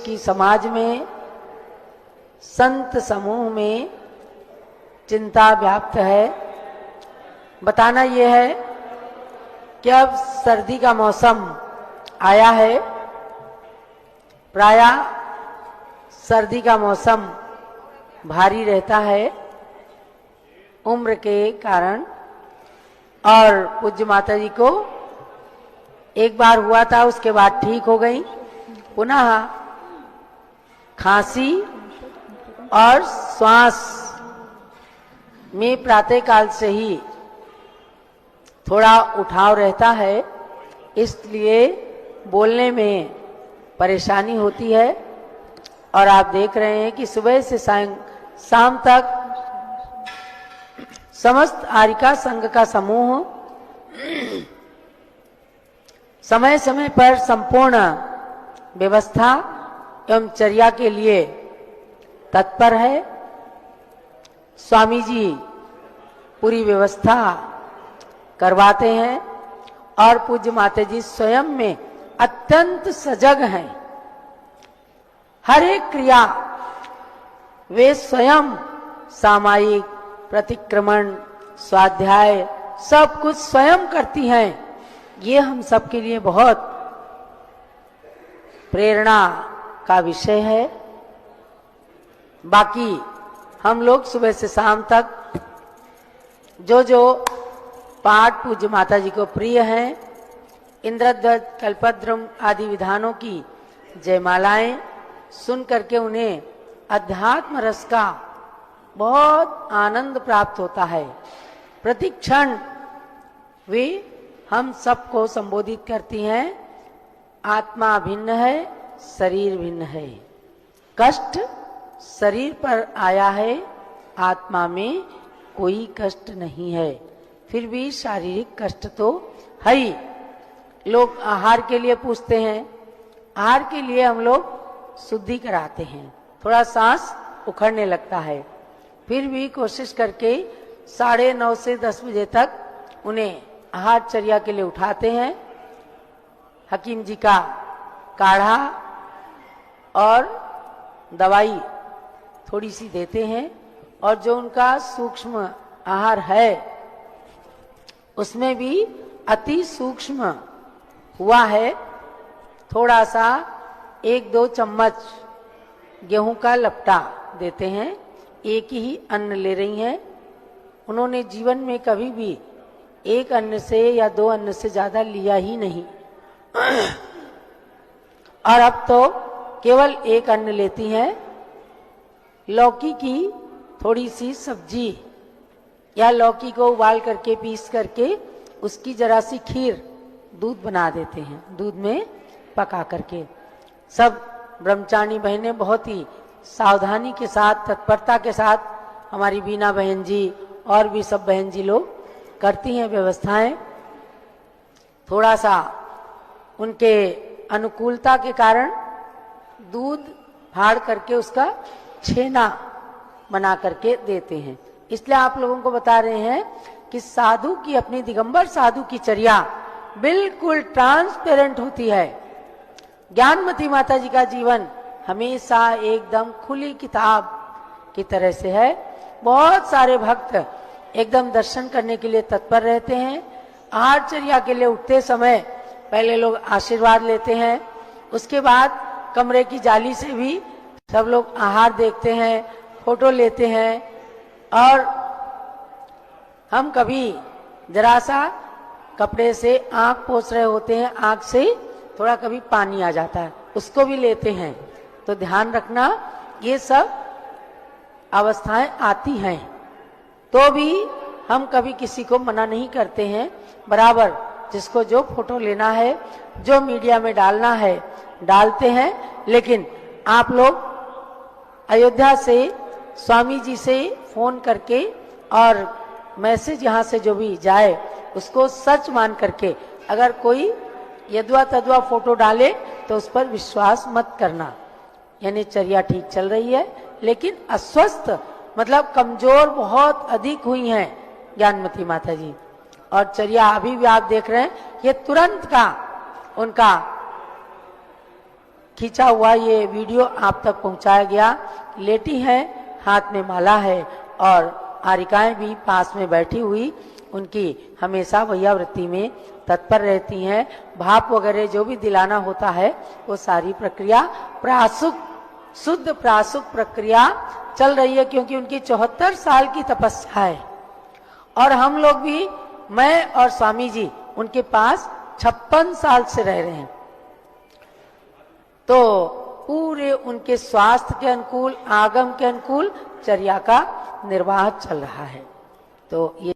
की समाज में, संत समूह में चिंता व्याप्त है। बताना यह है कि अब सर्दी का मौसम आया है। प्रायः सर्दी का मौसम भारी रहता है उम्र के कारण, और पूज्य माता जी को एक बार हुआ था, उसके बाद ठीक हो गई। पुनः खांसी और श्वास में प्रातःकाल से ही थोड़ा उठाव रहता है, इसलिए बोलने में परेशानी होती है। और आप देख रहे हैं कि सुबह से शाम तक समस्त आरिका संघ का समूह समय समय पर संपूर्ण व्यवस्था एवं चर्या के लिए तत्पर है। स्वामी जी पूरी व्यवस्था करवाते हैं और पूज्य माता जी स्वयं में अत्यंत सजग हैं। हर एक क्रिया वे स्वयं सामायिक, प्रतिक्रमण, स्वाध्याय सब कुछ स्वयं करती हैं। ये हम सब के लिए बहुत प्रेरणा का विषय है। बाकी हम लोग सुबह से शाम तक जो जो पाठ पूज्य माता जी को प्रिय हैं, इंद्रध्वज, कल्पद्रुम आदि विधानों की जयमालाएं सुन करके उन्हें अध्यात्म रस का बहुत आनंद प्राप्त होता है। प्रतिक्षण वे हम सबको संबोधित करती हैं, आत्मा भिन्न है, शरीर भिन्न है। कष्ट शरीर पर आया है, आत्मा में कोई कष्ट नहीं है। फिर भी शारीरिक कष्ट तो है ही। लोग आहार के लिए पूछते हैं, आहार के लिए हम लोग शुद्धि कराते हैं, थोड़ा सांस उखड़ने लगता है, फिर भी कोशिश करके 9:30 से 10 बजे तक उन्हें आहार चर्या के लिए उठाते हैं। हकीम जी का काढ़ा और दवाई थोड़ी सी देते हैं, और जो उनका सूक्ष्म आहार है उसमें भी अति सूक्ष्म हुआ है। थोड़ा सा 1-2 चम्मच गेहूं का लपटा देते हैं। एक ही अन्न ले रही हैं। उन्होंने जीवन में कभी भी एक अन्न से या 2 अन्न से ज्यादा लिया ही नहीं और अब तो केवल एक अन्न लेती हैं। लौकी की थोड़ी सी सब्जी या लौकी को उबाल करके पीस करके उसकी जरा सी खीर दूध बना देते हैं, दूध में पका करके। सब ब्रह्मचारी बहनें बहुत ही सावधानी के साथ, तत्परता के साथ, हमारी बीना बहन जी और भी सब बहन जी लोग करती हैं व्यवस्थाएं। थोड़ा सा उनके अनुकूलता के कारण दूध फाड़ करके उसका छेना बना करके देते हैं। इसलिए आप लोगों को बता रहे हैं कि साधु की, अपनी दिगंबर साधु की चर्या बिल्कुल ट्रांसपेरेंट होती है। ज्ञानमती माता जी का जीवन हमेशा एकदम खुली किताब की तरह से है। बहुत सारे भक्त एकदम दर्शन करने के लिए तत्पर रहते हैं। आहारचर्या के लिए उठते समय पहले लोग आशीर्वाद लेते हैं, उसके बाद कमरे की जाली से भी सब लोग आहार देखते हैं, फोटो लेते हैं। और हम कभी जरा सा कपड़े से आंख पोंछ रहे होते हैं, आंख से थोड़ा कभी पानी आ जाता है, उसको भी लेते हैं। तो ध्यान रखना, ये सब अवस्थाएं आती हैं तो भी हम कभी किसी को मना नहीं करते हैं। बराबर जिसको जो फोटो लेना है, जो मीडिया में डालना है डालते हैं। लेकिन आप लोग अयोध्या से स्वामी जी से फोन करके और मैसेज यहाँ से जो भी जाए उसको सच मान करके, अगर कोई यदवा तदवा फोटो डाले तो उस पर विश्वास मत करना। यानी चर्या ठीक चल रही है, लेकिन अस्वस्थ मतलब कमजोर बहुत अधिक हुई हैं ज्ञानमती माता जी। और चर्या अभी भी आप देख रहे हैं, ये तुरंत का उनका खींचा हुआ ये वीडियो आप तक पहुंचाया गया। लेटी हैं, हाथ में माला है और आरिकाएं भी पास में बैठी हुई उनकी हमेशा वैयावृत्ति में तत्पर रहती हैं। भाप वगैरह जो भी दिलाना होता है वो सारी प्रक्रिया प्रासुक, शुद्ध प्रासुक प्रक्रिया चल रही है, क्योंकि उनकी 74 साल की तपस्या है और हम लोग भी, मैं और स्वामी जी उनके पास 56 साल से रह रहे हैं। तो पूरे उनके स्वास्थ्य के अनुकूल, आगम के अनुकूल चर्या का निर्वाह चल रहा है। तो ये